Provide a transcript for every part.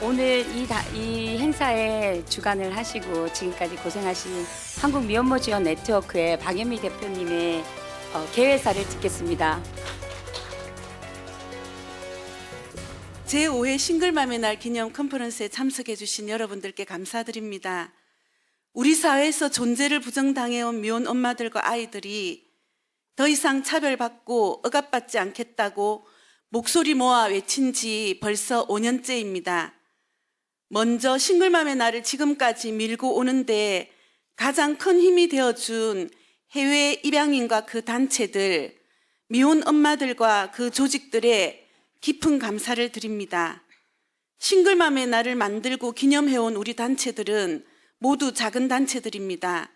오늘 이 행사에 주관을 하시고 지금까지 고생하신 한국 미혼모 지원 네트워크의 박연미 대표님의 개회사를 듣겠습니다. 제5회 싱글맘의 날 기념 컨퍼런스에 참석해 주신 여러분들께 감사드립니다. 우리 사회에서 존재를 부정당해온 미혼 엄마들과 아이들이 더 이상 차별받고 억압받지 않겠다고 목소리 모아 외친 지 벌써 5년째입니다. 먼저 싱글맘의 날을 지금까지 밀고 오는데 가장 큰 힘이 되어준 해외 입양인과 그 단체들, 미혼 엄마들과 그 조직들의 깊은 감사를 드립니다. 싱글맘의 날을 만들고 기념해온 우리 단체들은 모두 작은 단체들입니다.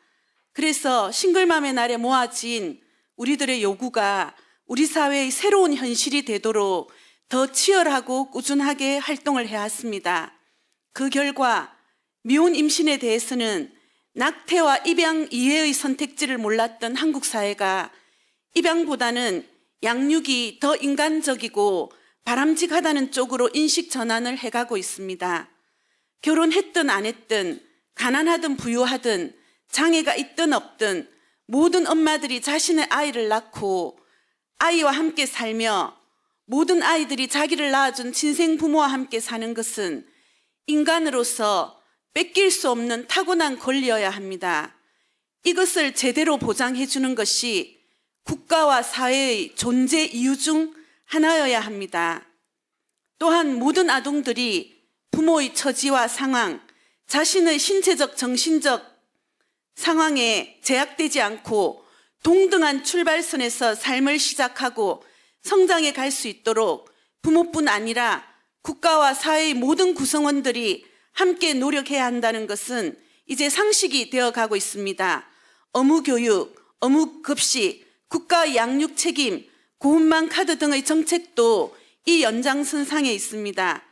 그래서 싱글맘의 날에 모아진 우리들의 요구가 우리 사회의 새로운 현실이 되도록 더 치열하고 꾸준하게 활동을 해왔습니다. 그 결과 미혼 임신에 대해서는 낙태와 입양 이외의 선택지를 몰랐던 한국 사회가 입양보다는 양육이 더 인간적이고 바람직하다는 쪽으로 인식 전환을 해가고 있습니다. 결혼했든 안 했든 가난하든 부유하든 장애가 있든 없든 모든 엄마들이 자신의 아이를 낳고 아이와 함께 살며 모든 아이들이 자기를 낳아준 친생 부모와 함께 사는 것은 인간으로서 뺏길 수 없는 타고난 권리여야 합니다. 이것을 제대로 보장해 주는 것이 국가와 사회의 존재 이유 중 하나여야 합니다. 또한 모든 아동들이 부모의 처지와 상황, 자신의 신체적, 정신적 상황에 제약되지 않고 동등한 출발선에서 삶을 시작하고 성장해 갈 수 있도록 부모뿐 아니라 국가와 사회의 모든 구성원들이 함께 노력해야 한다는 것은 이제 상식이 되어가고 있습니다. 어무교육, 어무급식, 국가의 양육 책임, 고운망 카드 등의 정책도 이 연장선상에 있습니다.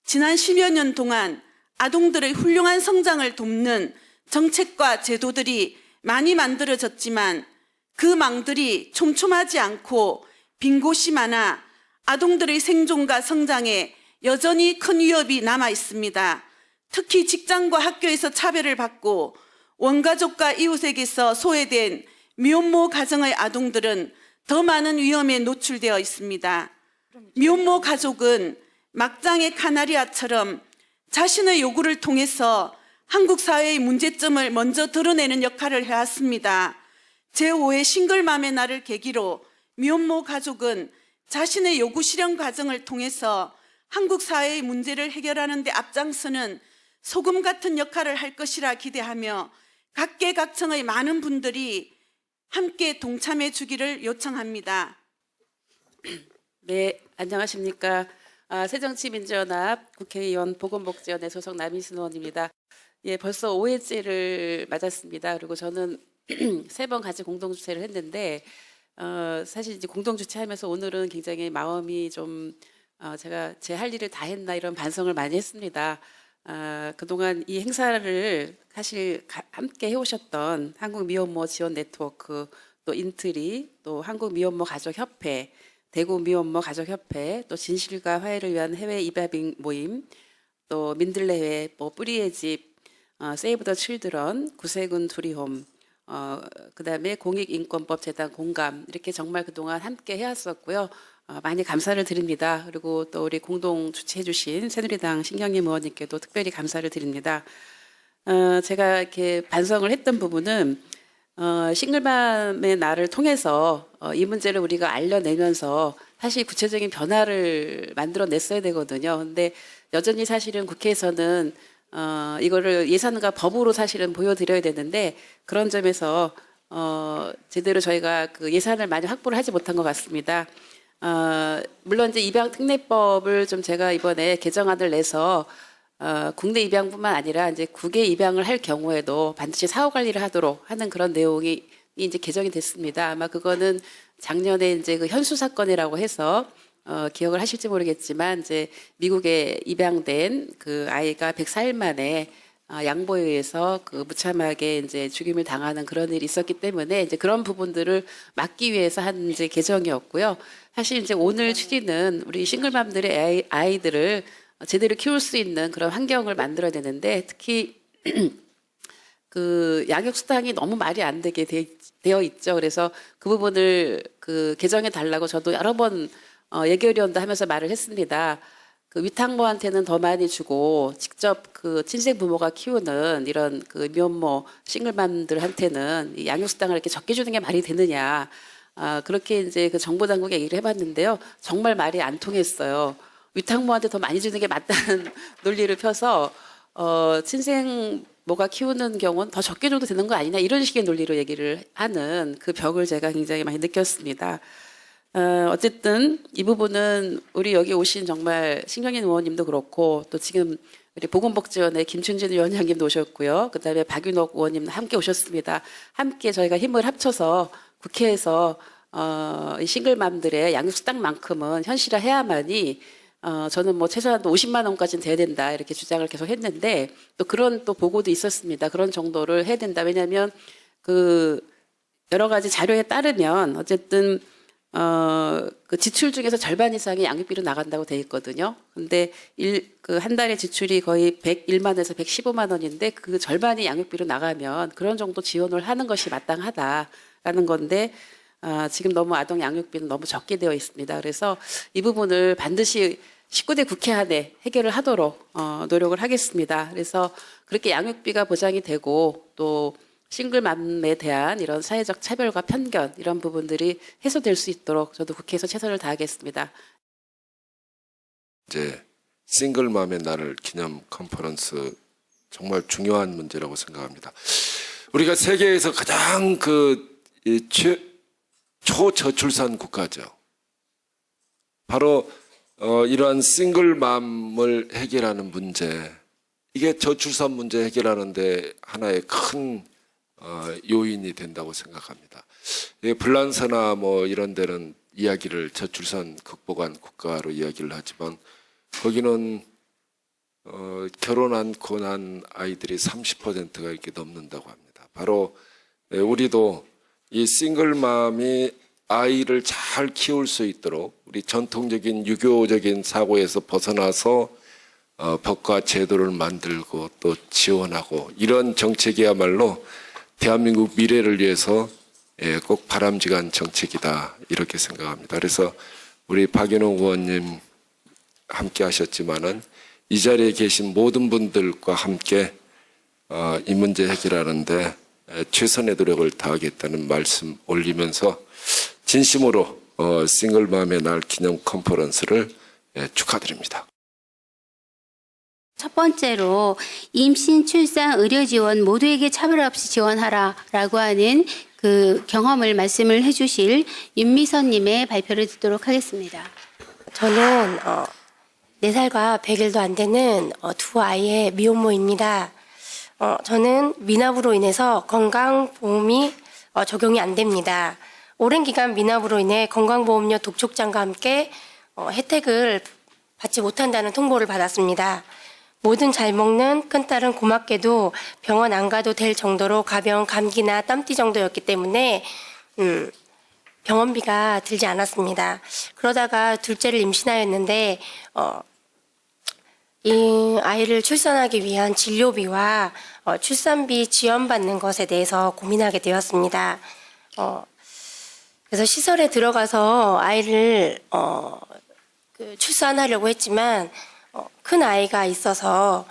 지난 10여 년 동안 아동들의 훌륭한 성장을 돕는 정책과 제도들이 많이 만들어졌지만 그 망들이 촘촘하지 않고 빈 곳이 많아 아동들의 생존과 성장에 여전히 큰 위협이 남아 있습니다. 특히 직장과 학교에서 차별을 받고 원가족과 이웃에게서 소외된 미혼모 가정의 아동들은 더 많은 위험에 노출되어 있습니다. 미혼모 가족은 막장의 카나리아처럼 자신의 요구를 통해서 한국 사회의 문제점을 먼저 드러내는 역할을 해왔습니다. 제5회 싱글맘의 날을 계기로 미혼모 가족은 자신의 요구 실현 과정을 통해서 한국 사회의 문제를 해결하는 데 앞장서는 소금 같은 역할을 할 것이라 기대하며 각계각층의 많은 분들이 함께 동참해 주기를 요청합니다. 네, 안녕하십니까. 새정치민주연합 국회의원 보건복지위원회 소속 남인순 의원입니다. 예, 벌써 5회째를 맞았습니다. 그리고 저는 3번 같이 공동주최를 했는데 사실 이제 공동주최하면서 오늘은 굉장히 마음이 좀 제가 제 할 일을 다 했나 이런 반성을 많이 했습니다. 그동안 이 행사를 사실 함께 해오셨던 한국미혼모 지원 네트워크, 또 인트리, 또 한국미혼모 가족협회, 대구미혼모 가족협회, 또 진실과 화해를 위한 해외 입양 모임, 또 민들레회, 뭐 뿌리의 집, 세이브 더 칠드런, 구세군 두리홈, 그다음에 공익인권법재단 공감 이렇게 정말 그동안 함께 해왔었고요. 많이 감사를 드립니다. 그리고 또 우리 공동 주최해 주신 새누리당 신경림 의원님께도 특별히 감사를 드립니다. 제가 이렇게 반성을 했던 부분은 싱글맘의 날을 통해서 이 문제를 우리가 알려내면서 사실 구체적인 변화를 만들어냈어야 되거든요. 근데 여전히 사실은 국회에서는 이거를 예산과 법으로 사실은 보여드려야 되는데 그런 점에서 제대로 저희가 그 예산을 많이 확보를 하지 못한 것 같습니다. 물론 이제 입양특례법을 좀 제가 이번에 개정안을 내서 국내 입양뿐만 아니라 이제 국외 입양을 할 경우에도 반드시 사후 관리를 하도록 하는 그런 내용이 이제 개정이 됐습니다. 아마 그거는 작년에 이제 그 현수 사건이라고 해서 기억을 하실지 모르겠지만 이제 미국에 입양된 그 아이가 104일 만에 양보에 의해서 그 무참하게 이제 죽임을 당하는 그런 일이 있었기 때문에 이제 그런 부분들을 막기 위해서 한 이제 개정이었고요. 사실 이제 오늘 취지는 우리 싱글맘들의 아이들을 제대로 키울 수 있는 그런 환경을 만들어야 되는데 특히 그 양육 수당이 너무 말이 안 되게 되어 있죠. 그래서 그 부분을 그 개정해 달라고 저도 여러 번 예결위원도 하면서 말을 했습니다. 그 위탁모한테는 더 많이 주고 직접 그 친생 부모가 키우는 이런 그 미혼모 싱글맘들한테는 이 양육 수당을 이렇게 적게 주는 게 말이 되느냐. 그렇게 이제 그 정보 당국에 얘기를 해봤는데요. 정말 말이 안 통했어요. 위탁모한테 더 많이 주는 게 맞다는 논리를 펴서 친생모가 키우는 경우는 더 적게 줘도 되는 거 아니냐 이런 식의 논리로 얘기를 하는 그 벽을 제가 굉장히 많이 느꼈습니다. 어쨌든 이 부분은 우리 여기 오신 정말 신경인 의원님도 그렇고 또 지금 우리 보건복지원의 김춘진 위원장님도 오셨고요. 그다음에 박윤옥 의원님도 함께 오셨습니다. 함께 저희가 힘을 합쳐서 국회에서 이 싱글맘들의 양육수당만큼은 현실화해야만이 저는 뭐 최소한 50만 원까지는 돼야 된다 이렇게 주장을 계속 했는데 또 그런 또 보고도 있었습니다. 그런 정도를 해야 된다. 왜냐하면 그 여러 가지 자료에 따르면 어쨌든 그 지출 중에서 절반 이상이 양육비로 나간다고 돼 있거든요. 근데 그 한 달에 지출이 거의 101만에서 115만 원인데 그 절반이 양육비로 나가면 그런 정도 지원을 하는 것이 마땅하다라는 건데 지금 너무 아동 양육비는 너무 적게 되어 있습니다. 그래서 이 부분을 반드시 19대 국회 안에 해결을 하도록 노력을 하겠습니다. 그래서 그렇게 양육비가 보장이 되고 또 싱글맘에 대한 이런 사회적 차별과 편견 이런 부분들이 해소될 수 있도록 저도 국회에서 최선을 다하겠습니다. 이제 싱글맘의 날을 기념 컨퍼런스 정말 중요한 문제라고 생각합니다. 우리가 세계에서 가장 초저출산 국가죠. 바로 이러한 싱글맘을 해결하는 문제, 이게 저출산 문제 해결하는데 하나의 큰 요인이 된다고 생각합니다. 불란서나 뭐 이런 데는 이야기를 저출산 극복한 국가로 이야기를 하지만 거기는 결혼 않고 난 아이들이 30%가 이렇게 넘는다고 합니다. 바로 우리도 이 싱글맘이 아이를 잘 키울 수 있도록 우리 전통적인 유교적인 사고에서 벗어나서 법과 제도를 만들고 또 지원하고 이런 정책이야말로 대한민국 미래를 위해서 꼭 바람직한 정책이다 이렇게 생각합니다. 그래서 우리 박윤옥 의원님 함께 하셨지만은 이 자리에 계신 모든 분들과 함께 이 문제 해결하는데 최선의 노력을 다하겠다는 말씀 올리면서 진심으로 싱글맘의 날 기념 컨퍼런스를 축하드립니다. 첫 번째로 임신, 출산, 의료 지원 모두에게 차별 없이 지원하라라고 하는 그 경험을 말씀을 해주실 윤미선님의 발표를 듣도록 하겠습니다. 저는 4살과 100일도 안 되는 두 아이의 미혼모입니다. 저는 미납으로 인해서 건강보험이 적용이 안 됩니다. 오랜 기간 미납으로 인해 건강보험료 독촉장과 함께 혜택을 받지 못한다는 통보를 받았습니다. 모든 잘 먹는 큰딸은 고맙게도 병원 안 가도 될 정도로 가벼운 감기나 땀띠 정도였기 때문에 병원비가 들지 않았습니다. 그러다가 둘째를 임신하였는데 이 아이를 출산하기 위한 진료비와 출산비 지원받는 것에 대해서 고민하게 되었습니다. 그래서 시설에 들어가서 아이를 출산하려고 했지만 큰 아이가 있어서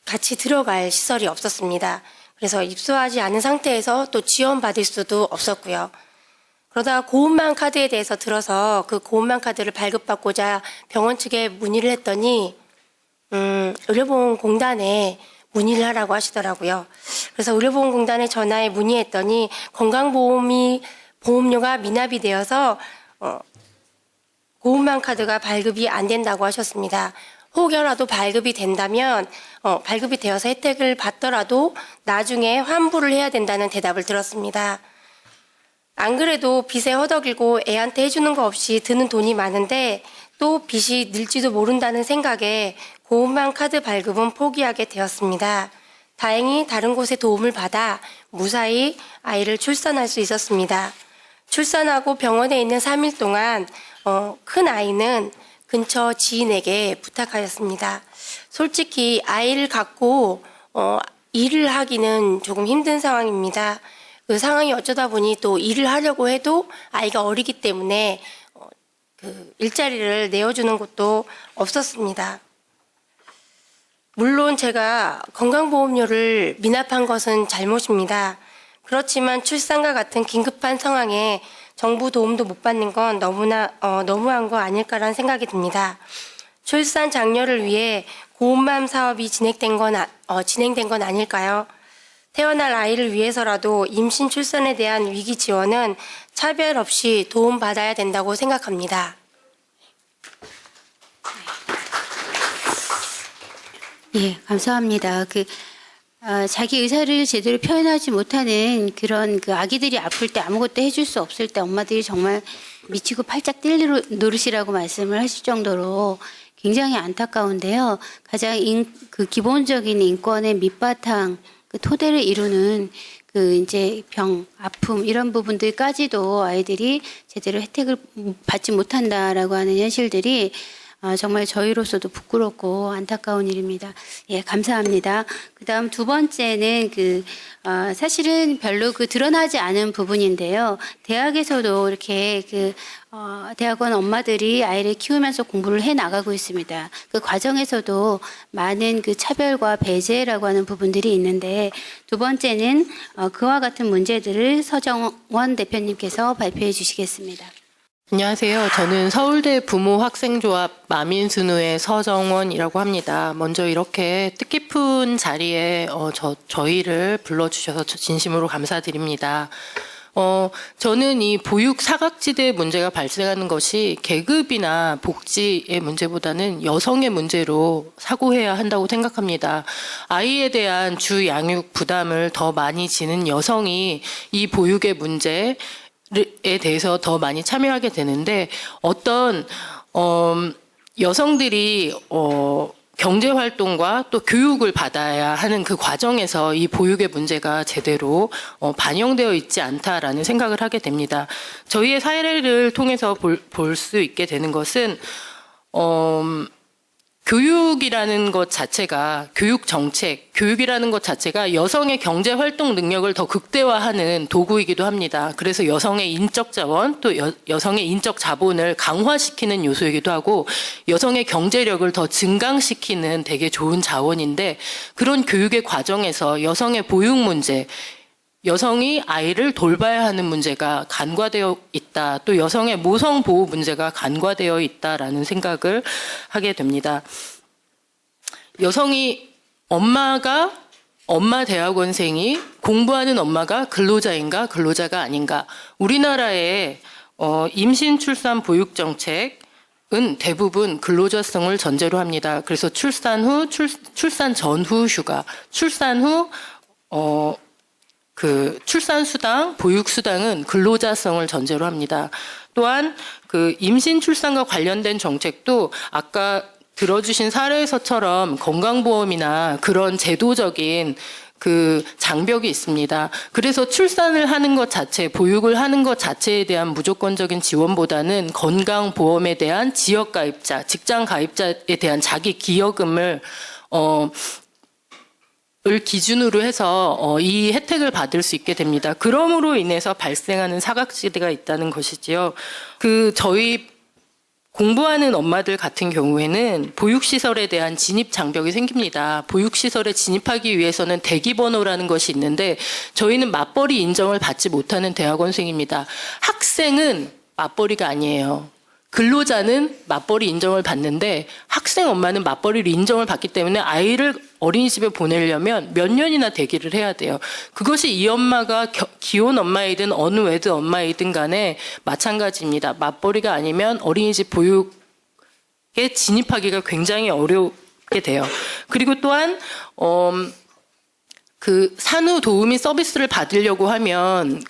같이 들어갈 시설이 없었습니다. 그래서 입소하지 않은 상태에서 또 지원받을 수도 없었고요. 그러다가 고운만 카드에 대해서 들어서 그 고운만 카드를 발급받고자 병원 측에 문의를 했더니 의료보험공단에 문의를 하라고 하시더라고요. 그래서 의료보험공단에 전화해 문의했더니 건강보험료가 미납이 되어서 고운만 카드가 발급이 안 된다고 하셨습니다. 혹여라도 발급이 된다면 발급이 되어서 혜택을 받더라도 나중에 환불을 해야 된다는 대답을 들었습니다. 안 그래도 빚에 허덕이고 애한테 해주는 거 없이 드는 돈이 많은데 또 빚이 늘지도 모른다는 생각에 고운만 카드 발급은 포기하게 되었습니다. 다행히 다른 곳에 도움을 받아 무사히 아이를 출산할 수 있었습니다. 출산하고 병원에 있는 3일 동안 큰 아이는 근처 지인에게 부탁하였습니다. 솔직히 아이를 갖고 일을 하기는 조금 힘든 상황입니다. 그 상황이 어쩌다 보니 또 일을 하려고 해도 아이가 어리기 때문에 그 일자리를 내어주는 곳도 없었습니다. 물론 제가 건강보험료를 미납한 것은 잘못입니다. 그렇지만 출산과 같은 긴급한 상황에 정부 도움도 못 받는 건 너무한 거 아닐까라는 생각이 듭니다. 출산 장려를 위해 고운맘 사업이 진행된 건 아닐까요? 태어날 아이를 위해서라도 임신 출산에 대한 위기 지원은 차별 없이 도움받아야 된다고 생각합니다. 예, 감사합니다. 자기 의사를 제대로 표현하지 못하는 그런 아기들이 아플 때 아무것도 해줄 수 없을 때 엄마들이 정말 미치고 팔짝 뛸 노릇이라고 말씀을 하실 정도로 굉장히 안타까운데요. 가장 기본적인 인권의 밑바탕, 토대를 이루는 이제 병, 아픔 이런 부분들까지도 아이들이 제대로 혜택을 받지 못한다라고 하는 현실들이 정말 저희로서도 부끄럽고 안타까운 일입니다. 예, 감사합니다. 그다음 두 번째는 사실은 별로 드러나지 않은 부분인데요. 대학에서도 이렇게 대학원 엄마들이 아이를 키우면서 공부를 해 나가고 있습니다. 그 과정에서도 많은 차별과 배제라고 하는 부분들이 있는데 두 번째는 그와 같은 문제들을 서정원 대표님께서 발표해 주시겠습니다. 안녕하세요. 저는 서울대 부모학생조합 마민순우의 서정원이라고 합니다. 먼저 이렇게 뜻깊은 자리에 저희를 불러주셔서 진심으로 감사드립니다. 저는 이 보육 사각지대 문제가 발생하는 것이 계급이나 복지의 문제보다는 여성의 문제로 사고해야 한다고 생각합니다. 아이에 대한 주 양육 부담을 더 많이 지는 여성이 이 보육의 문제에 대해서 더 많이 참여하게 되는데 어떤 여성들이 경제활동과 또 교육을 받아야 하는 그 과정에서 이 보육의 문제가 제대로 반영되어 있지 않다라는 생각을 하게 됩니다. 저희의 사례를 통해서 볼 수 있게 되는 것은 교육이라는 것 자체가 교육 정책, 교육이라는 것 자체가 여성의 경제 활동 능력을 더 극대화하는 도구이기도 합니다. 그래서 여성의 인적 자원 또 여성의 인적 자본을 강화시키는 요소이기도 하고 여성의 경제력을 더 증강시키는 되게 좋은 자원인데 그런 교육의 과정에서 여성의 보육 문제, 여성이 아이를 돌봐야 하는 문제가 간과되어 있다. 또 여성의 모성 보호 문제가 간과되어 있다라는 생각을 하게 됩니다. 여성이 엄마 대학원생이 공부하는 엄마가 근로자인가 근로자가 아닌가. 우리나라의 임신 출산 보육 정책은 대부분 근로자성을 전제로 합니다. 그래서 출산 후, 출산 전후 휴가, 출산 후 출산수당, 보육수당은 근로자성을 전제로 합니다. 또한 임신 출산과 관련된 정책도 아까 들어주신 사례에서처럼 건강보험이나 그런 제도적인 장벽이 있습니다. 그래서 출산을 하는 것 자체, 보육을 하는 것 자체에 대한 무조건적인 지원보다는 건강보험에 대한 지역가입자, 직장가입자에 대한 자기 기여금을 기준으로 해서 이 혜택을 받을 수 있게 됩니다. 그럼으로 인해서 발생하는 사각지대가 있다는 것이지요. 저희 공부하는 엄마들 같은 경우에는 보육시설에 대한 진입 장벽이 생깁니다. 보육시설에 진입하기 위해서는 대기번호라는 것이 있는데 저희는 맞벌이 인정을 받지 못하는 대학원생입니다. 학생은 맞벌이가 아니에요. 근로자는 맞벌이 인정을 받는데 학생 엄마는 맞벌이를 인정을 받기 때문에 아이를 어린이집에 보내려면 몇 년이나 대기를 해야 돼요. 그것이 이 엄마가 기혼 엄마이든 어느 외드 엄마이든 간에 마찬가지입니다. 맞벌이가 아니면 어린이집 보육에 진입하기가 굉장히 어렵게 돼요. 그리고 또한 산후 도우미 서비스를 받으려고 하면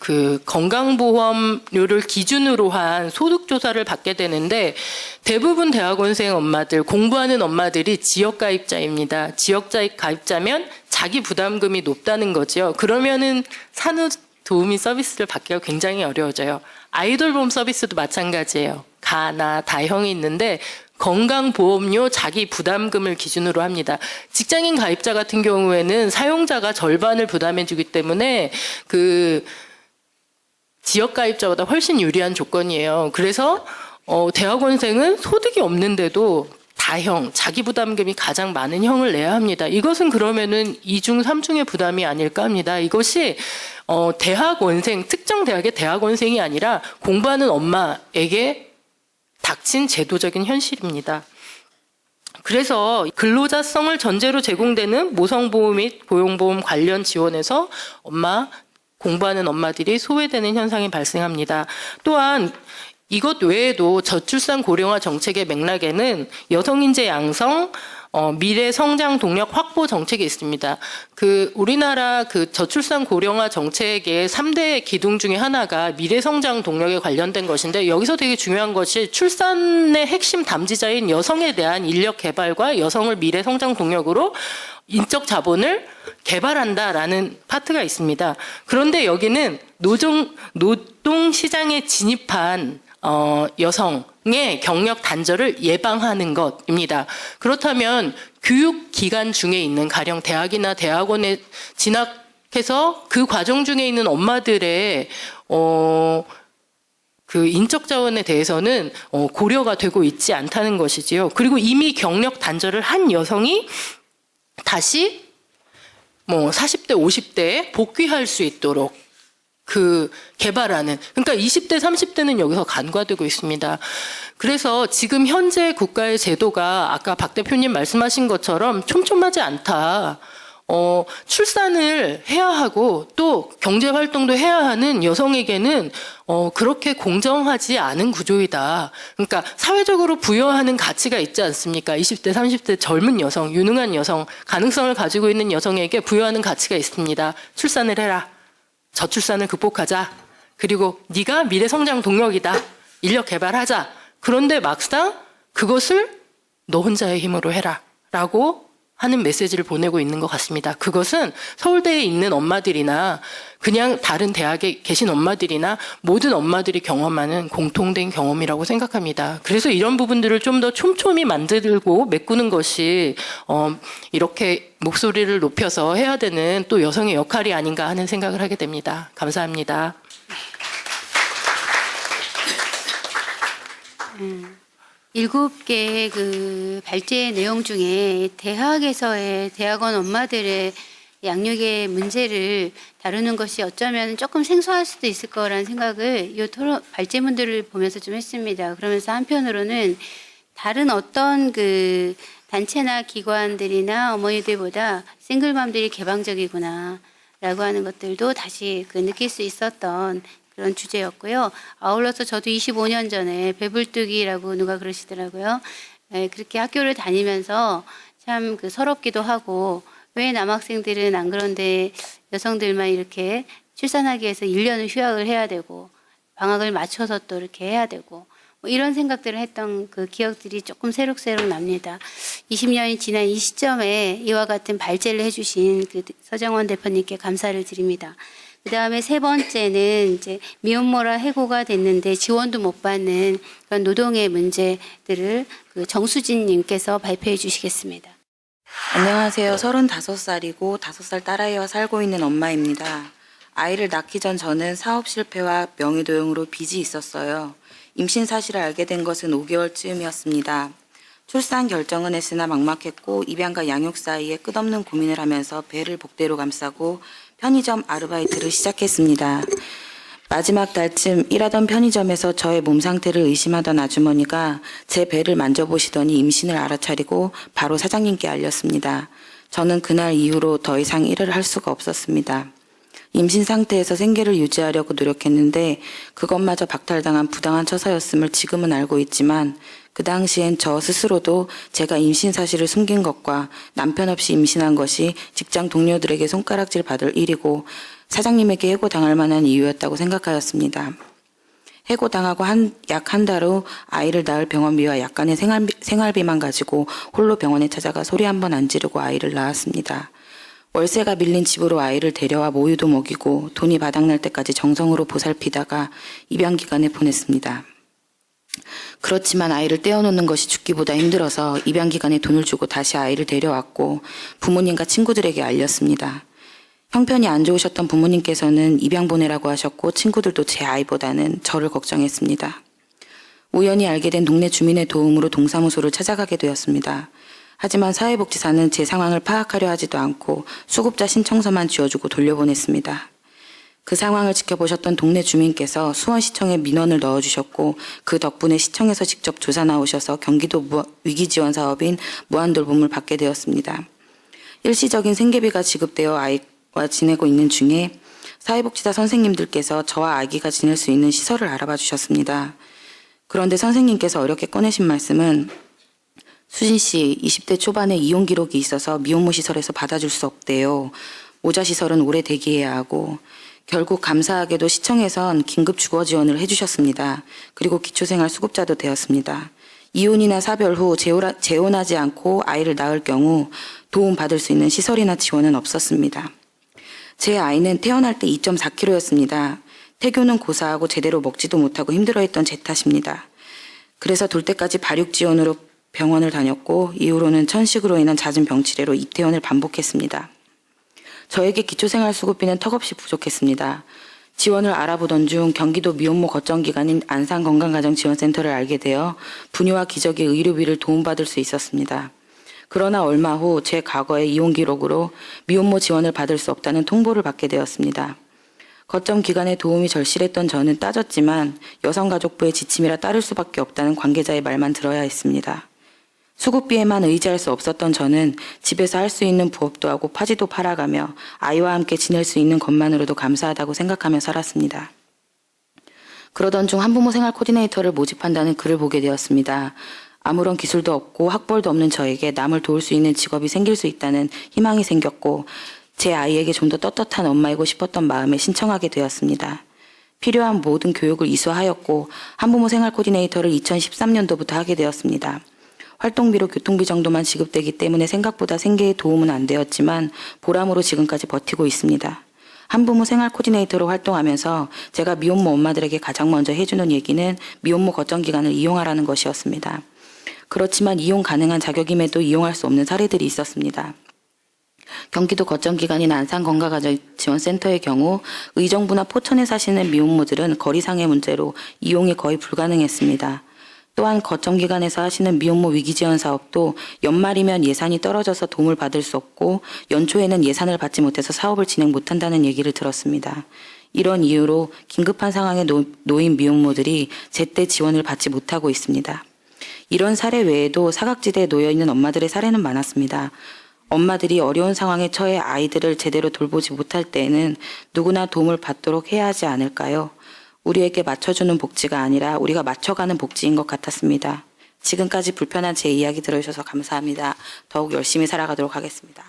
건강보험료를 기준으로 한 소득조사를 받게 되는데 대부분 대학원생 엄마들, 공부하는 엄마들이 지역가입자입니다. 지역가입자면 자기 부담금이 높다는 거죠. 그러면은 산후 도우미 서비스를 받기가 굉장히 어려워져요. 아이돌봄 서비스도 마찬가지예요. 가나 다형이 있는데 건강보험료 자기 부담금을 기준으로 합니다. 직장인 가입자 같은 경우에는 사용자가 절반을 부담해주기 때문에 그 지역 가입자보다 훨씬 유리한 조건이에요. 그래서 대학원생은 소득이 없는데도 다형, 자기 부담금이 가장 많은 형을 내야 합니다. 이것은 그러면은 2중, 3중의 부담이 아닐까 합니다. 이것이 대학원생, 특정 대학의 대학원생이 아니라 공부하는 엄마에게 닥친 제도적인 현실입니다. 그래서 근로자성을 전제로 제공되는 모성보험 및 고용보험 관련 지원에서 공부하는 엄마들이 소외되는 현상이 발생합니다. 또한 이것 외에도 저출산 고령화 정책의 맥락에는 여성인재 양성, 미래 성장 동력 확보 정책이 있습니다. 우리나라 저출산 고령화 정책의 3대 기둥 중에 하나가 미래 성장 동력에 관련된 것인데, 여기서 되게 중요한 것이 출산의 핵심 담지자인 여성에 대한 인력 개발과 여성을 미래 성장 동력으로 인적 자본을 개발한다라는 파트가 있습니다. 그런데 여기는 노동 시장에 진입한 여성의 경력 단절을 예방하는 것입니다. 그렇다면 교육 기간 중에 있는 가령 대학이나 대학원에 진학해서 그 과정 중에 있는 엄마들의 그 인적 자원에 대해서는 고려가 되고 있지 않다는 것이지요. 그리고 이미 경력 단절을 한 여성이 다시 40대, 50대에 복귀할 수 있도록 개발하는, 그러니까 20대, 30대는 여기서 간과되고 있습니다. 그래서 지금 현재 국가의 제도가 아까 박 대표님 말씀하신 것처럼 촘촘하지 않다. 출산을 해야 하고 또 경제 활동도 해야 하는 여성에게는 그렇게 공정하지 않은 구조이다. 그러니까 사회적으로 부여하는 가치가 있지 않습니까? 20대, 30대 젊은 여성, 유능한 여성, 가능성을 가지고 있는 여성에게 부여하는 가치가 있습니다. 출산을 해라. 저출산을 극복하자. 그리고 네가 미래 성장 동력이다. 인력 개발하자. 그런데 막상 그것을 너 혼자의 힘으로 해라. 라고 하는 메시지를 보내고 있는 것 같습니다. 그것은 서울대에 있는 엄마들이나 그냥 다른 대학에 계신 엄마들이나 모든 엄마들이 경험하는 공통된 경험이라고 생각합니다. 그래서 이런 부분들을 좀 더 촘촘히 만들고 메꾸는 것이 이렇게 목소리를 높여서 해야 되는 또 여성의 역할이 아닌가 하는 생각을 하게 됩니다. 감사합니다. 7개의 그 발제 내용 중에 대학에서의 대학원 엄마들의 양육의 문제를 다루는 것이 어쩌면 조금 생소할 수도 있을 거라는 생각을 이 토론 발제문들을 보면서 좀 했습니다. 그러면서 한편으로는 다른 어떤 그 단체나 기관들이나 어머니들보다 싱글맘들이 개방적이구나 라고 하는 것들도 다시 느낄 수 있었던 그런 주제였고요. 아울러서 저도 25년 전에 배불뚝이라고 누가 그러시더라고요. 그렇게 학교를 다니면서 참 서럽기도 하고, 왜 남학생들은 안 그런데 여성들만 이렇게 출산하기 위해서 1년을 휴학을 해야 되고 방학을 맞춰서 또 이렇게 해야 되고, 이런 생각들을 했던 그 기억들이 조금 새록새록 납니다. 20년이 지난 이 시점에 이와 같은 발제를 해주신 그 서정원 대표님께 감사를 드립니다. 그 다음에 세 번째는 이제 미혼모라 해고가 됐는데 지원도 못 받는 그런 노동의 문제들을 정수진 님께서 발표해 주시겠습니다. 안녕하세요. 35살이고 5살 딸아이와 살고 있는 엄마입니다. 아이를 낳기 전 저는 사업 실패와 명의도용으로 빚이 있었어요. 임신 사실을 알게 된 것은 5개월쯤이었습니다. 출산 결정은 했으나 막막했고 입양과 양육 사이에 끝없는 고민을 하면서 배를 복대로 감싸고 편의점 아르바이트를 시작했습니다. 마지막 달쯤 일하던 편의점에서 저의 몸 상태를 의심하던 아주머니가 제 배를 만져보시더니 임신을 알아차리고 바로 사장님께 알렸습니다. 저는 그날 이후로 더 이상 일을 할 수가 없었습니다. 임신 상태에서 생계를 유지하려고 노력했는데 그것마저 박탈당한 부당한 처사였음을 지금은 알고 있지만 그 당시엔 저 스스로도 제가 임신 사실을 숨긴 것과 남편 없이 임신한 것이 직장 동료들에게 손가락질 받을 일이고 사장님에게 해고당할 만한 이유였다고 생각하였습니다. 해고당하고 약 한 달 후 아이를 낳을 병원비와 약간의 생활비만 가지고 홀로 병원에 찾아가 소리 한번 안 지르고 아이를 낳았습니다. 월세가 밀린 집으로 아이를 데려와 모유도 먹이고 돈이 바닥날 때까지 정성으로 보살피다가 입양 기간에 보냈습니다. 그렇지만 아이를 떼어놓는 것이 죽기보다 힘들어서 입양 기간에 돈을 주고 다시 아이를 데려왔고 부모님과 친구들에게 알렸습니다. 형편이 안 좋으셨던 부모님께서는 입양 보내라고 하셨고 친구들도 제 아이보다는 저를 걱정했습니다. 우연히 알게 된 동네 주민의 도움으로 동사무소를 찾아가게 되었습니다. 하지만 사회복지사는 제 상황을 파악하려 하지도 않고 수급자 신청서만 쥐어주고 돌려보냈습니다. 그 상황을 지켜보셨던 동네 주민께서 수원시청에 민원을 넣어주셨고 그 덕분에 시청에서 직접 조사 나오셔서 경기도 위기지원 사업인 무한돌봄을 받게 되었습니다. 일시적인 생계비가 지급되어 아이와 지내고 있는 중에 사회복지사 선생님들께서 저와 아기가 지낼 수 있는 시설을 알아봐 주셨습니다. 그런데 선생님께서 어렵게 꺼내신 말씀은 수진 씨 20대 초반에 이용 기록이 있어서 미혼모 시설에서 받아줄 수 없대요. 모자 시설은 오래 대기해야 하고 결국 감사하게도 시청에선 긴급 주거 지원을 해주셨습니다. 그리고 기초생활 수급자도 되었습니다. 이혼이나 사별 후 재혼하지 않고 아이를 낳을 경우 도움받을 수 있는 시설이나 지원은 없었습니다. 제 아이는 태어날 때 2.4kg였습니다. 태교는 고사하고 제대로 먹지도 못하고 힘들어했던 제 탓입니다. 그래서 돌 때까지 발육 지원으로 병원을 다녔고 이후로는 천식으로 인한 잦은 병치레로 입퇴원을 반복했습니다. 저에게 기초생활수급비는 턱없이 부족했습니다. 지원을 알아보던 중 경기도 미혼모 거점기관인 안산건강가정지원센터를 알게 되어 분유와 기저귀 의료비를 도움받을 수 있었습니다. 그러나 얼마 후 제 과거의 이혼 기록으로 미혼모 지원을 받을 수 없다는 통보를 받게 되었습니다. 거점 기관의 도움이 절실했던 저는 따졌지만 여성가족부의 지침이라 따를 수밖에 없다는 관계자의 말만 들어야 했습니다. 수급비에만 의지할 수 없었던 저는 집에서 할 수 있는 부업도 하고 파지도 팔아가며 아이와 함께 지낼 수 있는 것만으로도 감사하다고 생각하며 살았습니다. 그러던 중 한부모 생활 코디네이터를 모집한다는 글을 보게 되었습니다. 아무런 기술도 없고 학벌도 없는 저에게 남을 도울 수 있는 직업이 생길 수 있다는 희망이 생겼고 제 아이에게 좀 더 떳떳한 엄마이고 싶었던 마음에 신청하게 되었습니다. 필요한 모든 교육을 이수하였고 한부모 생활 코디네이터를 2013년도부터 하게 되었습니다. 활동비로 교통비 정도만 지급되기 때문에 생각보다 생계에 도움은 안 되었지만 보람으로 지금까지 버티고 있습니다. 한부모 생활 코디네이터로 활동하면서 제가 미혼모 엄마들에게 가장 먼저 해주는 얘기는 미혼모 거점기관을 이용하라는 것이었습니다. 그렇지만 이용 가능한 자격임에도 이용할 수 없는 사례들이 있었습니다. 경기도 거점기관인 안산건강가정지원센터의 경우 의정부나 포천에 사시는 미혼모들은 거리상의 문제로 이용이 거의 불가능했습니다. 또한 거점기관에서 하시는 미혼모 위기지원 사업도 연말이면 예산이 떨어져서 도움을 받을 수 없고 연초에는 예산을 받지 못해서 사업을 진행 못한다는 얘기를 들었습니다. 이런 이유로 긴급한 상황에 놓인 미혼모들이 제때 지원을 받지 못하고 있습니다. 이런 사례 외에도 사각지대에 놓여있는 엄마들의 사례는 많았습니다. 엄마들이 어려운 상황에 처해 아이들을 제대로 돌보지 못할 때에는 누구나 도움을 받도록 해야 하지 않을까요? 우리에게 맞춰주는 복지가 아니라 우리가 맞춰가는 복지인 것 같았습니다. 지금까지 불편한 제 이야기 들어주셔서 감사합니다. 더욱 열심히 살아가도록 하겠습니다.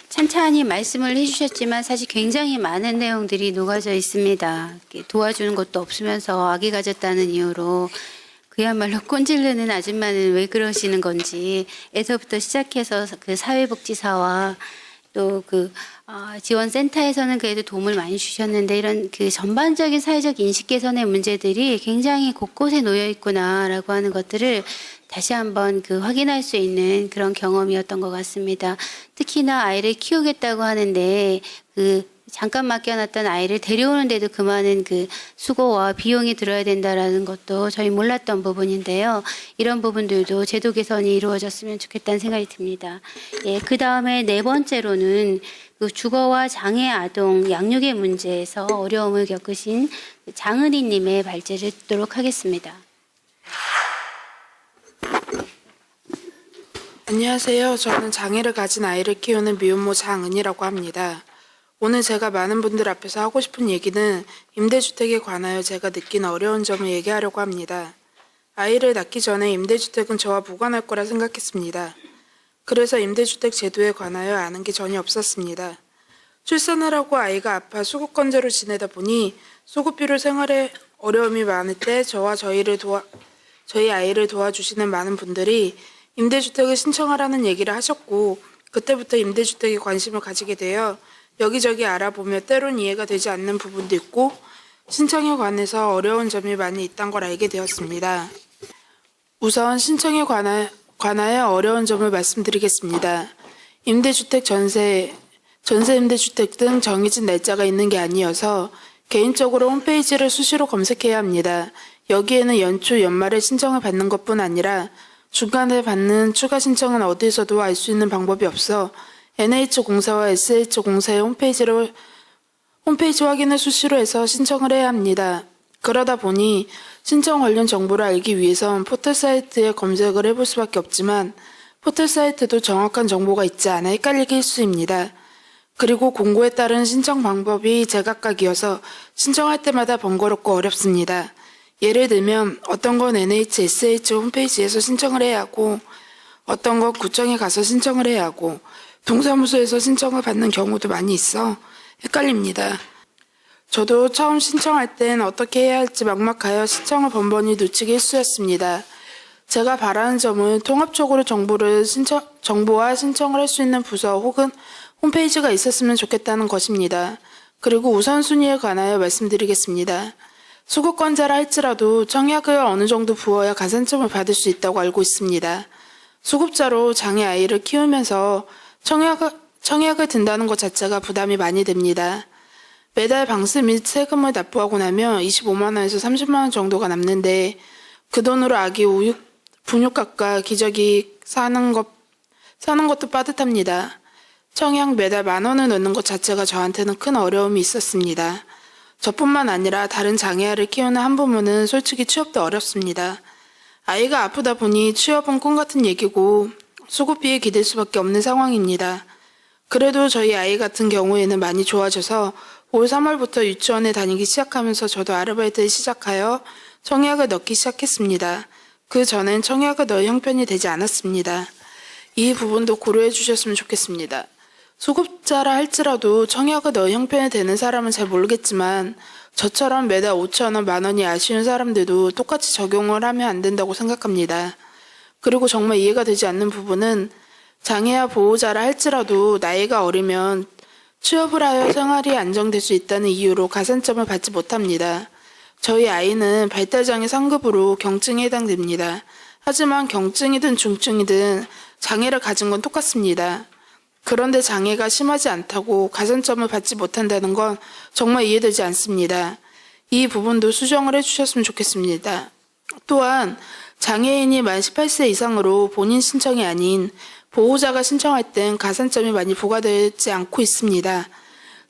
찬찬히 말씀을 해주셨지만 사실 굉장히 많은 내용들이 녹아져 있습니다. 도와주는 것도 없으면서 아기 가졌다는 이유로 그야말로 꼰질르는 아줌마는 왜 그러시는 건지 에서부터 시작해서 그 사회복지사와 또 지원센터에서는 그래도 도움을 많이 주셨는데 이런 그 전반적인 사회적 인식 개선의 문제들이 굉장히 곳곳에 놓여 있구나라고 하는 것들을 다시 한번 확인할 수 있는 그런 경험이었던 것 같습니다. 특히나 아이를 키우겠다고 하는데 잠깐 맡겨놨던 아이를 데려오는데도 그 많은 수고와 비용이 들어야 된다라는 것도 저희 몰랐던 부분인데요. 이런 부분들도 제도 개선이 이루어졌으면 좋겠다는 생각이 듭니다. 예, 그 다음에 네 번째로는 주거와 장애 아동 양육의 문제에서 어려움을 겪으신 장은희님의 발제를 듣도록 하겠습니다. 안녕하세요. 저는 장애를 가진 아이를 키우는 미혼모 장은이라고 합니다. 오늘 제가 많은 분들 앞에서 하고 싶은 얘기는 임대주택에 관하여 제가 느낀 어려운 점을 얘기하려고 합니다. 아이를 낳기 전에 임대주택은 저와 무관할 거라 생각했습니다. 그래서 임대주택 제도에 관하여 아는 게 전혀 없었습니다. 출산을 하고 아이가 아파 수급건재로 지내다 보니 수급비로 생활에 어려움이 많을 때 저희 아이를 도와주시는 많은 분들이 임대주택을 신청하라는 얘기를 하셨고 그때부터 임대주택에 관심을 가지게 되어 여기저기 알아보며 때론 이해가 되지 않는 부분도 있고 신청에 관해서 어려운 점이 많이 있다는 걸 알게 되었습니다. 우선 신청에 관하여 어려운 점을 말씀드리겠습니다. 임대주택 전세 임대주택 등 정해진 날짜가 있는 게 아니어서 개인적으로 홈페이지를 수시로 검색해야 합니다. 여기에는 연초, 연말에 신청을 받는 것뿐 아니라 중간에 받는 추가 신청은 어디서도 알 수 있는 방법이 없어 NH공사와 SH공사의 홈페이지 확인을 수시로 해서 신청을 해야 합니다. 그러다 보니 신청 관련 정보를 알기 위해선 포털 사이트에 검색을 해볼 수밖에 없지만 포털 사이트도 정확한 정보가 있지 않아 헷갈리게 일쑤입니다. 그리고 공고에 따른 신청 방법이 제각각이어서 신청할 때마다 번거롭고 어렵습니다. 예를 들면 어떤 건 NH, SH 홈페이지에서 신청을 해야 하고 어떤 건 구청에 가서 신청을 해야 하고 동사무소에서 신청을 받는 경우도 많이 있어 헷갈립니다. 저도 처음 신청할 땐 어떻게 해야 할지 막막하여 신청을 번번이 놓치기 일쑤였습니다. 제가 바라는 점은 통합적으로 정보와 신청을 할 수 있는 부서 혹은 홈페이지가 있었으면 좋겠다는 것입니다. 그리고 우선순위에 관하여 말씀드리겠습니다. 수급권자라 할지라도 청약을 어느 정도 부어야 가산점을 받을 수 있다고 알고 있습니다. 수급자로 장애 아이를 키우면서 청약을 든다는 것 자체가 부담이 많이 됩니다. 매달 방세 및 세금을 납부하고 나면 25만 원에서 30만 원 정도가 남는데 그 돈으로 아기 분유값과 기저귀 사는 것도 빠듯합니다. 청약 매달 10,000원을 넣는 것 자체가 저한테는 큰 어려움이 있었습니다. 저뿐만 아니라 다른 장애아를 키우는 한부모는 솔직히 취업도 어렵습니다. 아이가 아프다 보니 취업은 꿈 같은 얘기고 수급비에 기댈 수밖에 없는 상황입니다. 그래도 저희 아이 같은 경우에는 많이 좋아져서 올 3월부터 유치원에 다니기 시작하면서 저도 아르바이트를 시작하여 청약을 넣기 시작했습니다. 그 전엔 청약을 넣을 형편이 되지 않았습니다. 이 부분도 고려해 주셨으면 좋겠습니다. 수급자라 할지라도 청약을 넣을 형편이 되는 사람은 잘 모르겠지만 저처럼 매달 5,000원, 10,000원이 아쉬운 사람들도 똑같이 적용을 하면 안 된다고 생각합니다. 그리고 정말 이해가 되지 않는 부분은 장애아 보호자라 할지라도 나이가 어리면 취업을 하여 생활이 안정될 수 있다는 이유로 가산점을 받지 못합니다. 저희 아이는 발달장애 3급으로 경증에 해당됩니다. 하지만 경증이든 중증이든 장애를 가진 건 똑같습니다. 그런데 장애가 심하지 않다고 가산점을 받지 못한다는 건 정말 이해되지 않습니다. 이 부분도 수정을 해주셨으면 좋겠습니다. 또한 장애인이 만 18세 이상으로 본인 신청이 아닌 보호자가 신청할 땐 가산점이 많이 부과되지 않고 있습니다.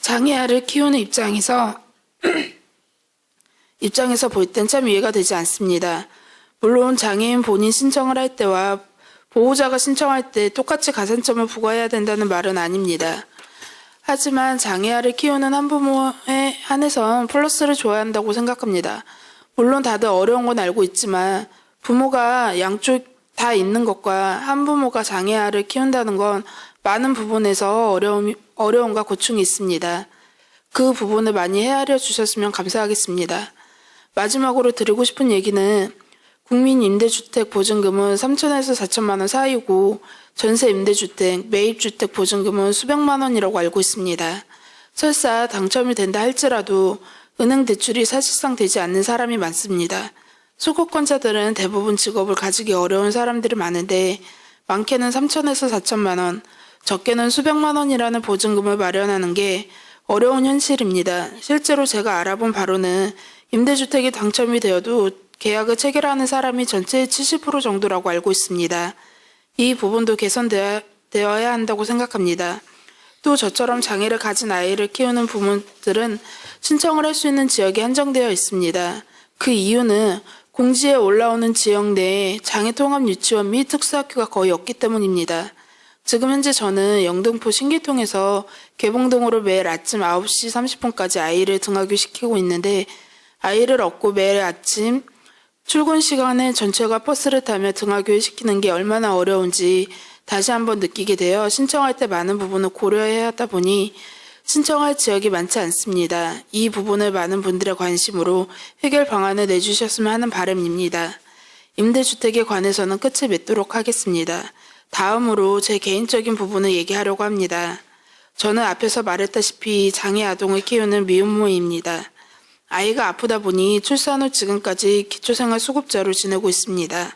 장애아를 키우는 입장에서 볼 땐 참 이해가 되지 않습니다. 물론 장애인 본인 신청을 할 때와 보호자가 신청할 때 똑같이 가산점을 부과해야 된다는 말은 아닙니다. 하지만 장애아를 키우는 한부모에 한해선 플러스를 줘야 한다고 생각합니다. 물론 다들 어려운 건 알고 있지만 부모가 양쪽 다 있는 것과 한부모가 장애아를 키운다는 건 많은 부분에서 어려움과 고충이 있습니다. 그 부분을 많이 헤아려 주셨으면 감사하겠습니다. 마지막으로 드리고 싶은 얘기는 국민임대주택 보증금은 3천에서 4천만 원 사이고 전세 임대주택, 매입주택 보증금은 수백만 원이라고 알고 있습니다. 설사 당첨이 된다 할지라도 은행 대출이 사실상 되지 않는 사람이 많습니다. 수급권자들은 대부분 직업을 가지기 어려운 사람들이 많은데 많게는 3천에서 4천만 원, 적게는 수백만 원이라는 보증금을 마련하는 게 어려운 현실입니다. 실제로 제가 알아본 바로는 임대주택이 당첨이 되어도 계약을 체결하는 사람이 전체의 70% 정도라고 알고 있습니다. 이 부분도 개선되어야 한다고 생각합니다. 또 저처럼 장애를 가진 아이를 키우는 부모들은 신청을 할 수 있는 지역이 한정되어 있습니다. 그 이유는 공지에 올라오는 지역 내에 장애통합 유치원 및 특수학교가 거의 없기 때문입니다. 지금 현재 저는 영등포 신기통에서 개봉동으로 매일 아침 9시 30분까지 아이를 등하교시키고 있는데 아이를 업고 매일 아침 출근 시간에 전철과 버스를 타며 등하교를 시키는 게 얼마나 어려운지 다시 한번 느끼게 되어 신청할 때 많은 부분을 고려해야 하다 보니 신청할 지역이 많지 않습니다. 이 부분을 많은 분들의 관심으로 해결 방안을 내주셨으면 하는 바람입니다. 임대주택에 관해서는 끝을 맺도록 하겠습니다. 다음으로 제 개인적인 부분을 얘기하려고 합니다. 저는 앞에서 말했다시피 장애 아동을 키우는 미혼모입니다. 아이가 아프다 보니 출산 후 지금까지 기초생활수급자로 지내고 있습니다.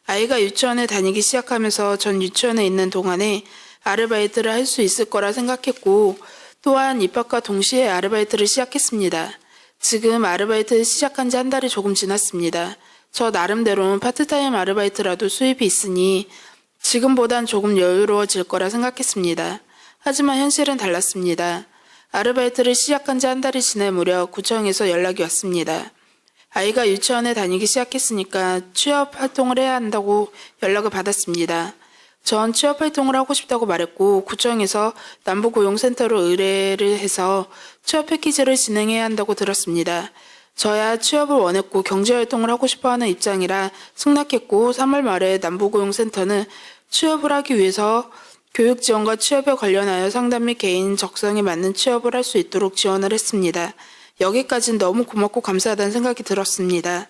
아이가 유치원에 다니기 시작하면서 전 유치원에 있는 동안에 아르바이트를 할 수 있을 거라 생각했고 또한 입학과 동시에 아르바이트를 시작했습니다. 지금 아르바이트 시작한 지 한 달이 조금 지났습니다. 저 나름대로는 파트타임 아르바이트라도 수입이 있으니 지금보단 조금 여유로워질 거라 생각했습니다. 하지만 현실은 달랐습니다. 아르바이트를 시작한 지 한 달이 지날 무렵 구청에서 연락이 왔습니다. 아이가 유치원에 다니기 시작했으니까 취업 활동을 해야 한다고 연락을 받았습니다. 전 취업 활동을 하고 싶다고 말했고 구청에서 남부고용센터로 의뢰를 해서 취업 패키지를 진행해야 한다고 들었습니다. 저야 취업을 원했고 경제활동을 하고 싶어하는 입장이라 승낙했고 3월 말에 남부고용센터는 취업을 하기 위해서 교육 지원과 취업에 관련하여 상담 및 개인 적성에 맞는 취업을 할 수 있도록 지원을 했습니다. 여기까지는 너무 고맙고 감사하다는 생각이 들었습니다.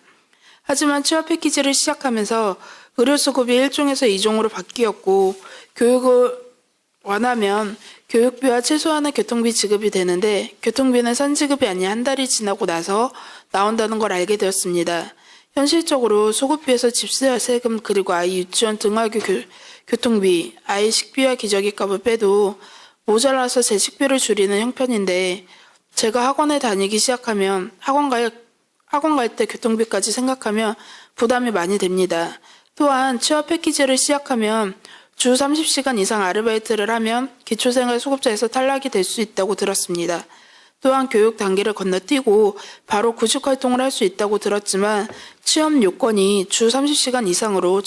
하지만 취업 패키지를 시작하면서 의료수급이 1종에서 2종으로 바뀌었고 교육을 원하면 교육비와 최소한의 교통비 지급이 되는데 교통비는 선지급이 아닌 한 달이 지나고 나서 나온다는 걸 알게 되었습니다. 현실적으로 수급비에서 집세, 세금 그리고 아이 유치원 등하교 교통비, 아이 식비와 기저귀값을 빼도 모자라서 제 식비를 줄이는 형편인데 제가 학원에 다니기 시작하면 학원 갈 때 교통비까지 생각하면 부담이 많이 됩니다. 또한 취업 패키지를 시작하면 주 30시간 이상 아르바이트를 하면 기초생활수급자에서 탈락이 될 수 있다고 들었습니다. 또한 교육 단계를 건너뛰고 바로 구직활동을 할 수 있다고 들었지만 취업 요건이 주 30시간 이상으로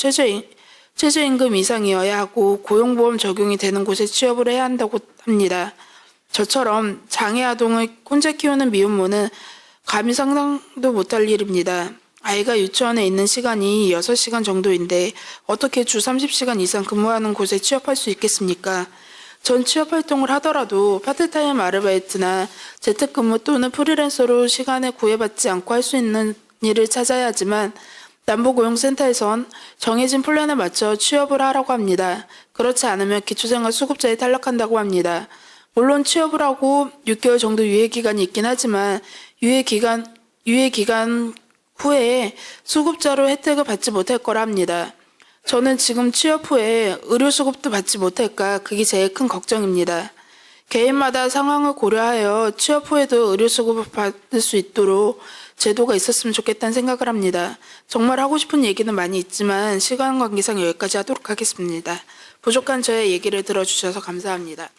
최저임금 이상이어야 하고 고용보험 적용이 되는 곳에 취업을 해야 한다고 합니다. 저처럼 장애 아동을 혼자 키우는 미혼모는 감히 상상도 못할 일입니다. 아이가 유치원에 있는 시간이 6시간 정도인데 어떻게 주 30시간 이상 근무하는 곳에 취업할 수 있겠습니까? 전 취업활동을 하더라도 파트타임 아르바이트나 재택근무 또는 프리랜서로 시간을 구애받지 않고 할 수 있는 일을 찾아야 하지만 남부고용센터에선 정해진 플랜에 맞춰 취업을 하라고 합니다. 그렇지 않으면 기초생활수급자에 탈락한다고 합니다. 물론 취업을 하고 6개월 정도 유예기간이 있긴 하지만 유예기간 후에 수급자로 혜택을 받지 못할 거라 합니다. 저는 지금 취업 후에 의료수급도 받지 못할까 그게 제일 큰 걱정입니다. 개인마다 상황을 고려하여 취업 후에도 의료수급을 받을 수 있도록 제도가 있었으면 좋겠다는 생각을 합니다. 정말 하고 싶은 얘기는 많이 있지만 시간 관계상 여기까지 하도록 하겠습니다. 부족한 저의 얘기를 들어주셔서 감사합니다.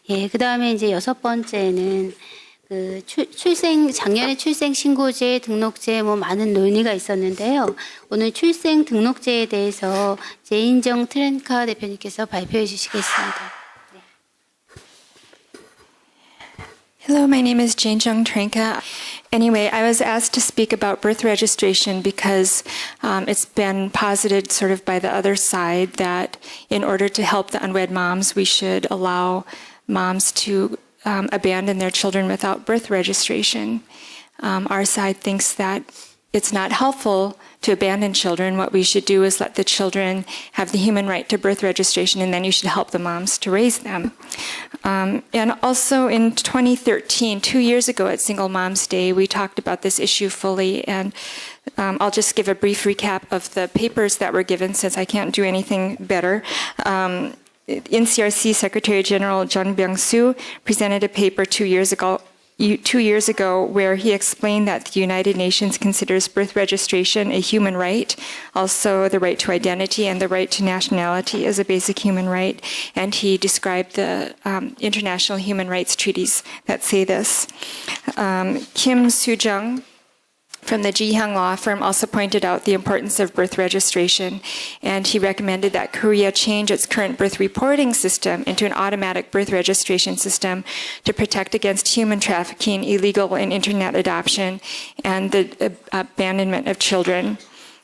예, 그다음에 이제 6번째는 그 작년에 출생 신고제, 등록제 뭐 많은 논의가 있었는데요. 오늘 출생 등록제에 대해서 제인정 트렌카 대표님께서 발표해 주시겠습니다. Hello, my name is Jane Jung Trenka. Anyway, I was asked to speak about birth registration because it's been posited sort of by the other side that in order to help the unwed moms, we should allow moms to abandon their children without birth registration. Our side thinks that it's not helpful to abandon children. What we should do is let the children have the human right to birth registration, and then you should help the moms to raise them. And also in 2013, 2 years ago at Single Moms Day, we talked about this issue fully, and I'll just give a brief recap of the papers that were given since I can't do anything better. NCRC Secretary General Jun Byung-soo presented a paper 2 years ago where he explained that the United Nations considers birth registration a human right, also the right to identity and the right to nationality as a basic human right. And he described the international human rights treaties that say this. Kim Soo-jung from the Jihyang law firm also pointed out the importance of birth registration, and he recommended that Korea change its current birth reporting system into an automatic birth registration system to protect against human trafficking, illegal and internet adoption, and the abandonment of children.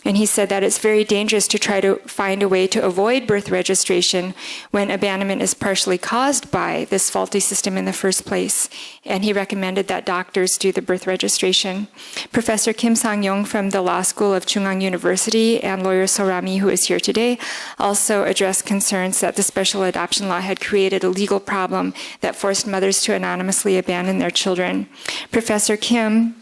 And he said that it's very dangerous to try to find a way to avoid birth registration when abandonment is partially caused by this faulty system in the first place. And he recommended that doctors do the birth registration. Professor Kim Sang-yong from the Law School of Chungang University and lawyer Sorami, who is here today, also addressed concerns that the special adoption law had created a legal problem that forced mothers to anonymously abandon their children. Professor Kim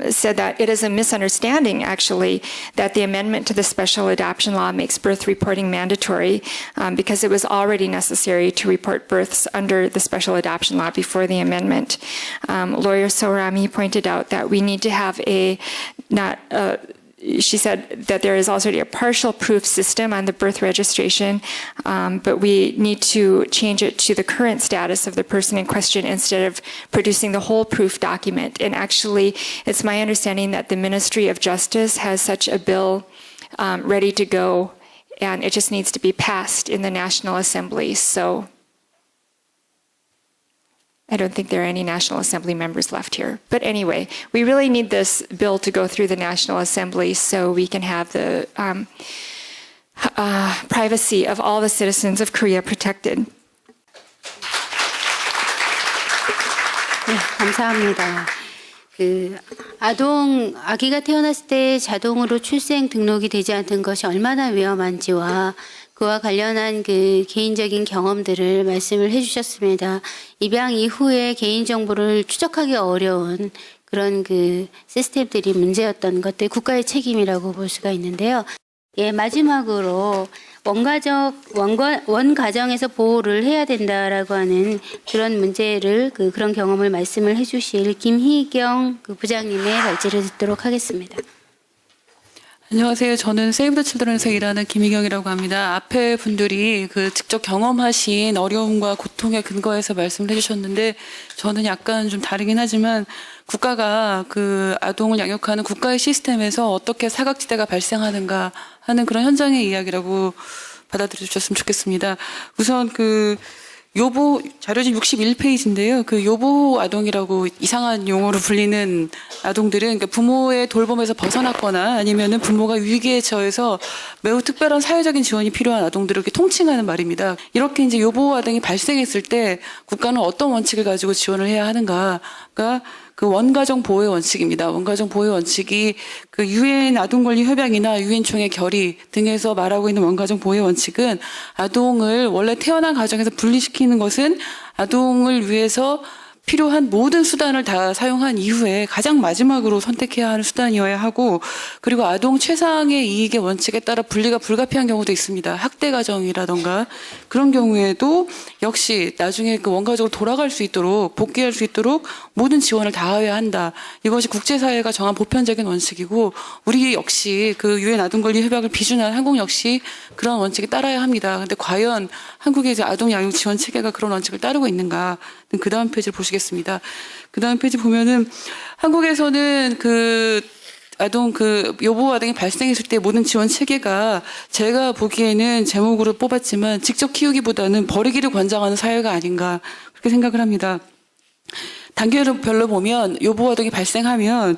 said that it is a misunderstanding, actually, that the amendment to the special adoption law makes birth reporting mandatory because it was already necessary to report births under the special adoption law before the amendment. Lawyer Sorami pointed out that we need to have she said that there is already a partial proof system on the birth registration, but we need to change it to the current status of the person in question instead of producing the whole proof document. And actually, it's my understanding that the Ministry of Justice has such a bill ready to go, and it just needs to be passed in the National Assembly. So I don't think there are any National Assembly members left here. But anyway, we really need this bill to go through the National Assembly so we can have the privacy of all the citizens of Korea protected. 네, 감사합니다. 아기가 태어났을 때 자동으로 출생 등록이 되지 않는 것이 얼마나 위험한지와 그와 관련한 개인적인 경험들을 말씀을 해주셨습니다. 입양 이후에 개인정보를 추적하기 어려운 그런 시스템들이 문제였던 것들 국가의 책임이라고 볼 수가 있는데요. 예, 마지막으로 원가정에서 보호를 해야 된다라고 하는 그런 문제를 그런 경험을 말씀을 해주실 김희경 부장님의 발제를 듣도록 하겠습니다. 안녕하세요. 저는 세이브 더 칠드런에서 일하는 김희경이라고 합니다. 앞에 분들이 직접 경험하신 어려움과 고통에 근거해서 말씀을 해주셨는데 저는 약간 좀 다르긴 하지만 국가가 아동을 양육하는 국가의 시스템에서 어떻게 사각지대가 발생하는가 하는 그런 현장의 이야기라고 받아들여 주셨으면 좋겠습니다. 우선 요보 자료집 61페이지인데요. 요보 아동이라고 이상한 용어로 불리는 아동들은 그러니까 부모의 돌봄에서 벗어났거나 아니면은 부모가 위기에 처해서 매우 특별한 사회적인 지원이 필요한 아동들을 이렇게 통칭하는 말입니다. 이렇게 이제 요보 아동이 발생했을 때 국가는 어떤 원칙을 가지고 지원을 해야 하는가가 원가정 보호의 원칙입니다. 원가정 보호의 원칙이 유엔 아동권리 협약이나 유엔총회 결의 등에서 말하고 있는 원가정 보호의 원칙은 아동을 원래 태어난 가정에서 분리시키는 것은 아동을 위해서 필요한 모든 수단을 다 사용한 이후에 가장 마지막으로 선택해야 하는 수단이어야 하고 그리고 아동 최상의 이익의 원칙에 따라 분리가 불가피한 경우도 있습니다. 학대 가정이라던가 그런 경우에도 역시 나중에 원가적으로 돌아갈 수 있도록 복귀할 수 있도록 모든 지원을 다해야 한다. 이것이 국제사회가 정한 보편적인 원칙이고 우리 역시 유엔 아동권리 협약을 비준한 한국 역시 그런 원칙에 따라야 합니다. 근데 과연 한국의 이제 아동 양육 지원 체계가 그런 원칙을 따르고 있는가? 그 다음 페이지를 보시겠습니다. 그 다음 페이지 보면은 한국에서는 요보 아동이 발생했을 때 모든 지원 체계가 제가 보기에는 제목으로 뽑았지만 직접 키우기보다는 버리기를 권장하는 사회가 아닌가 그렇게 생각을 합니다. 단계별로 보면 요보 아동이 발생하면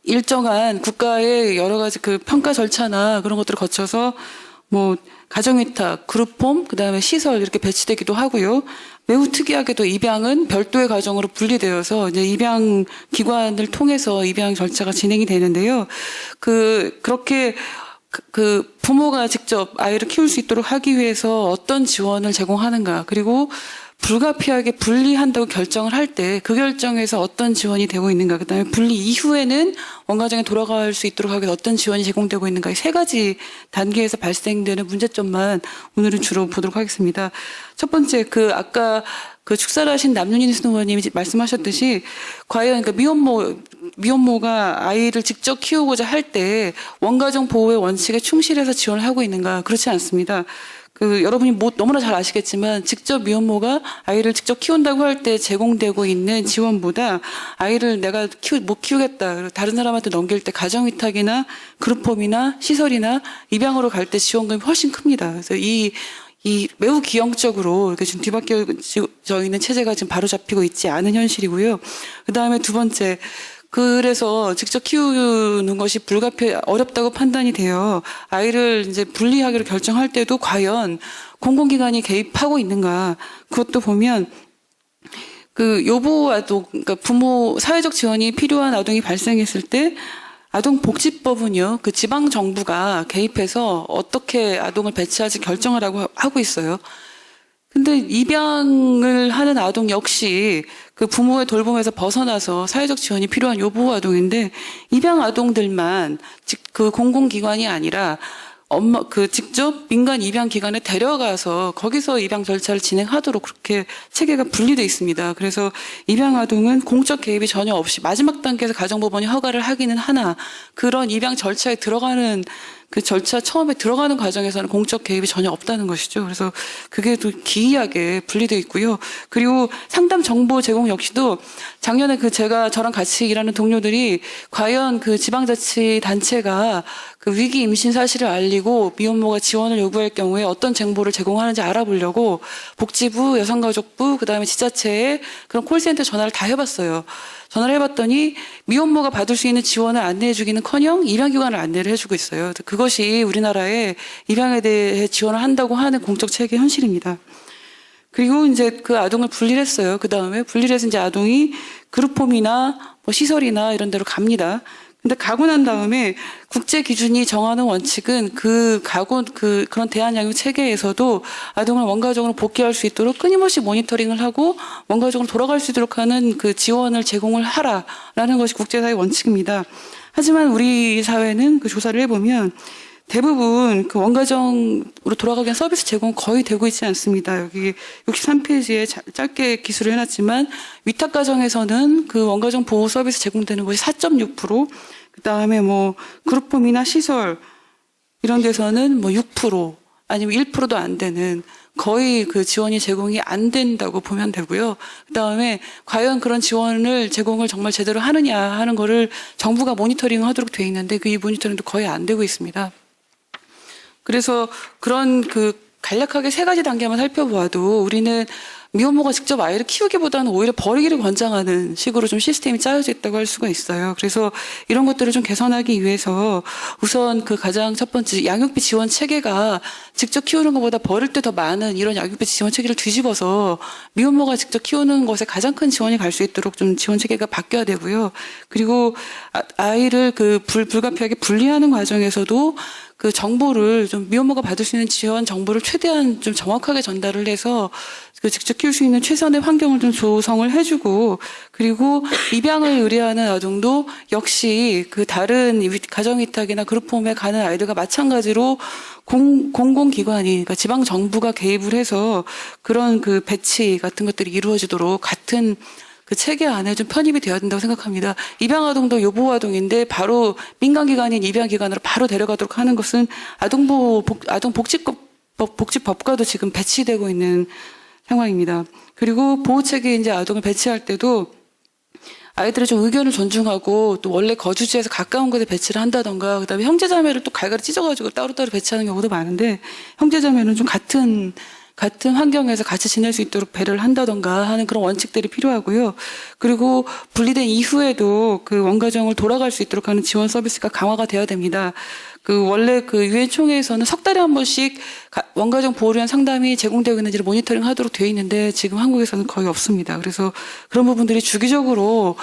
일정한 국가의 여러 가지 평가 절차나 그런 것들을 거쳐서 가정위탁, 그룹홈, 그다음에 시설 이렇게 배치되기도 하고요. 매우 특이하게도 입양은 별도의 가정으로 분리되어서 이제 입양 기관을 통해서 입양 절차가 진행이 되는데요. 그렇게 부모가 직접 아이를 키울 수 있도록 하기 위해서 어떤 지원을 제공하는가, 그리고 불가피하게 분리한다고 결정을 할 때 그 결정에서 어떤 지원이 되고 있는가, 그다음에 분리 이후에는 원가정에 돌아갈 수 있도록 하기 위해서 어떤 지원이 제공되고 있는가, 이 세 가지 단계에서 발생되는 문제점만 오늘은 주로 보도록 하겠습니다. 첫 번째, 아까 축사를 하신 남윤희 의원님이 말씀하셨듯이 과연 미혼모가 아이를 직접 키우고자 할 때 원가정 보호의 원칙에 충실해서 지원을 하고 있는가? 그렇지 않습니다. 여러분이 너무나 잘 아시겠지만 직접 미혼모가 아이를 직접 키운다고 할 때 제공되고 있는 지원보다 아이를 내가 못 키우겠다, 다른 사람한테 넘길 때 가정위탁이나 그룹홈이나 시설이나 입양으로 갈 때 지원금이 훨씬 큽니다. 그래서 이 매우 기형적으로 이렇게 지금 뒤바뀌어져 있는 체제가 지금 바로 잡히고 있지 않은 현실이고요. 그 다음에 두 번째, 그래서 직접 키우는 것이 어렵다고 판단이 돼요. 아이를 이제 분리하기로 결정할 때도 과연 공공기관이 개입하고 있는가? 그것도 보면 그 요보 아동, 그러니까 부모 사회적 지원이 필요한 아동이 발생했을 때 아동복지법은요, 그 지방 정부가 개입해서 어떻게 아동을 배치할지 결정을 하고 있어요. 근데 입양을 하는 아동 역시 그 부모의 돌봄에서 벗어나서 사회적 지원이 필요한 요보 아동인데, 입양 아동들만 그 공공기관이 아니라 직접 민간 입양 기관에 데려가서 거기서 입양 절차를 진행하도록 그렇게 체계가 분리되어 있습니다. 그래서 입양 아동은 공적 개입이 전혀 없이 마지막 단계에서 가정법원이 허가를 하기는 하나, 그런 입양 절차에 들어가는 그 절차 처음에 들어가는 과정에서는 공적 개입이 전혀 없다는 것이죠. 그래서 그게 또 기이하게 분리되어 있고요. 그리고 상담 정보 제공 역시도 작년에 저랑 같이 일하는 동료들이 과연 그 지방자치단체가 그 위기 임신 사실을 알리고 미혼모가 지원을 요구할 경우에 어떤 정보를 제공하는지 알아보려고 복지부, 여성가족부, 그다음에 지자체에 그런 콜센터 전화를 다 해봤어요. 전화를 해봤더니 미혼모가 받을 수 있는 지원을 안내해주기는커녕 입양기관을 안내를 해주고 있어요. 그것이 우리나라에 입양에 대해 지원을 한다고 하는 공적 체계 현실입니다. 그리고 이제 그 아동을 분리를 했어요. 그 다음에 분리를 해서 이제 아동이 그룹홈이나 뭐 시설이나 이런 데로 갑니다. 근데 가고 난 다음에 국제 기준이 정하는 원칙은 그런 대한양육 체계에서도 아동을 원가족으로 복귀할 수 있도록 끊임없이 모니터링을 하고 원가족으로 돌아갈 수 있도록 하는 그 지원을 제공을 하라라는 것이 국제사회 원칙입니다. 하지만 우리 사회는 그 조사를 해보면 대부분 그 원가정으로 돌아가기 위한 서비스 제공 거의 되고 있지 않습니다. 여기 63페이지에 짧게 기술을 해놨지만 위탁 가정에서는 그 원가정 보호 서비스 제공되는 것이 4.6%, 그 다음에 뭐 그룹홈이나 시설 이런 데서는 뭐 6% 아니면 1%도 안 되는, 거의 그 지원이 제공이 안 된다고 보면 되고요. 그 다음에 과연 그런 지원을 제공을 정말 제대로 하느냐 하는 거를 정부가 모니터링 하도록 돼 있는데 이 모니터링도 거의 안 되고 있습니다. 그래서 그런 간략하게 3가지 단계만 살펴보아도 우리는 미혼모가 직접 아이를 키우기보다는 오히려 버리기를 권장하는 식으로 좀 시스템이 짜여져 있다고 할 수가 있어요. 그래서 이런 것들을 좀 개선하기 위해서 우선 가장 첫 번째 양육비 지원 체계가 직접 키우는 것보다 버릴 때 더 많은 이런 양육비 지원 체계를 뒤집어서 미혼모가 직접 키우는 것에 가장 큰 지원이 갈 수 있도록 좀 지원 체계가 바뀌어야 되고요. 그리고 아이를 불가피하게 분리하는 과정에서도 그 정보를 좀 미혼모가 받을 수 있는 지원 정보를 최대한 좀 정확하게 전달을 해서 직접 키울 수 있는 최선의 환경을 좀 조성을 해주고, 그리고 입양을 의뢰하는 아동도 역시 다른 가정위탁이나 그룹홈에 가는 아이들과 마찬가지로 공공기관이, 그러니까 지방 정부가 개입을 해서 그런 배치 같은 것들이 이루어지도록 같은 체계 안에 좀 편입이 되어야 된다고 생각합니다. 입양아동도 요보아동인데 바로 민간기관인 입양기관으로 바로 데려가도록 하는 것은 아동복지법과도 지금 배치되고 있는 상황입니다. 그리고 보호체계에 이제 아동을 배치할 때도 아이들의 좀 의견을 존중하고 또 원래 거주지에서 가까운 곳에 배치를 한다던가, 그다음에 형제자매를 또 갈갈이 찢어가지고 따로따로 배치하는 경우도 많은데 형제자매는 좀 같은 환경에서 같이 지낼 수 있도록 배려를 한다던가 하는 그런 원칙들이 필요하고요. 그리고 분리된 이후에도 원가정을 돌아갈 수 있도록 하는 지원 서비스가 강화가 돼야 됩니다. 원래 유엔 총회에서는 석 달에 한 번씩 원가정 보호를 위한 상담이 제공되고 있는지를 모니터링 하도록 되어 있는데 지금 한국에서는 거의 없습니다. 그래서 그런 부분들이 주기적으로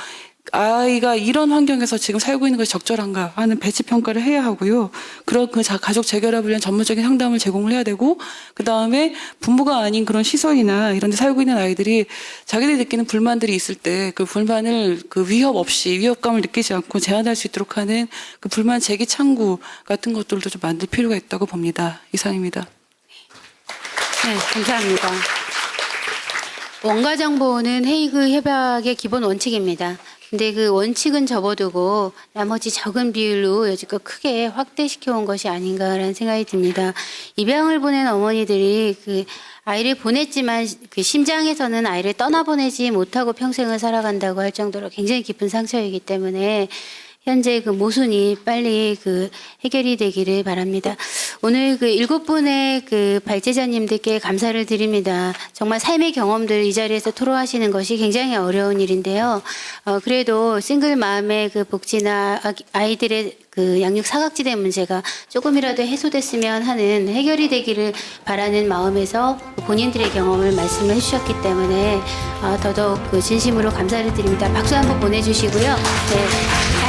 아이가 이런 환경에서 지금 살고 있는 것이 적절한가 하는 배치 평가를 해야 하고요. 그런 가족 재결합을 위한 전문적인 상담을 제공을 해야 되고, 그 다음에 부모가 아닌 그런 시설이나 이런 데 살고 있는 아이들이 자기들이 느끼는 불만들이 있을 때 그 불만을 위협 없이, 위협감을 느끼지 않고 제한할 수 있도록 하는 불만 제기 창구 같은 것들도 좀 만들 필요가 있다고 봅니다. 이상입니다. 네, 감사합니다. 원가정 보호는 헤이그 협약의 기본 원칙입니다. 근데 그 원칙은 접어두고 나머지 적은 비율로 여지껏 크게 확대시켜온 것이 아닌가라는 생각이 듭니다. 입양을 보낸 어머니들이 아이를 보냈지만 심장에서는 아이를 떠나보내지 못하고 평생을 살아간다고 할 정도로 굉장히 깊은 상처이기 때문에 현재 그 모순이 빨리 그 해결이 되기를 바랍니다. 오늘 그 7분의 그 발제자님들께 감사를 드립니다. 정말 삶의 경험들 이 자리에서 토로하시는 것이 굉장히 어려운 일인데요. 그래도 싱글 마음의 그 복지나 아이들의 그 양육 사각지대 문제가 조금이라도 해소됐으면 하는, 해결이 되기를 바라는 마음에서 본인들의 경험을 말씀을 해주셨기 때문에 더더욱 그 진심으로 감사를 드립니다. 박수 한번 보내주시고요. 네.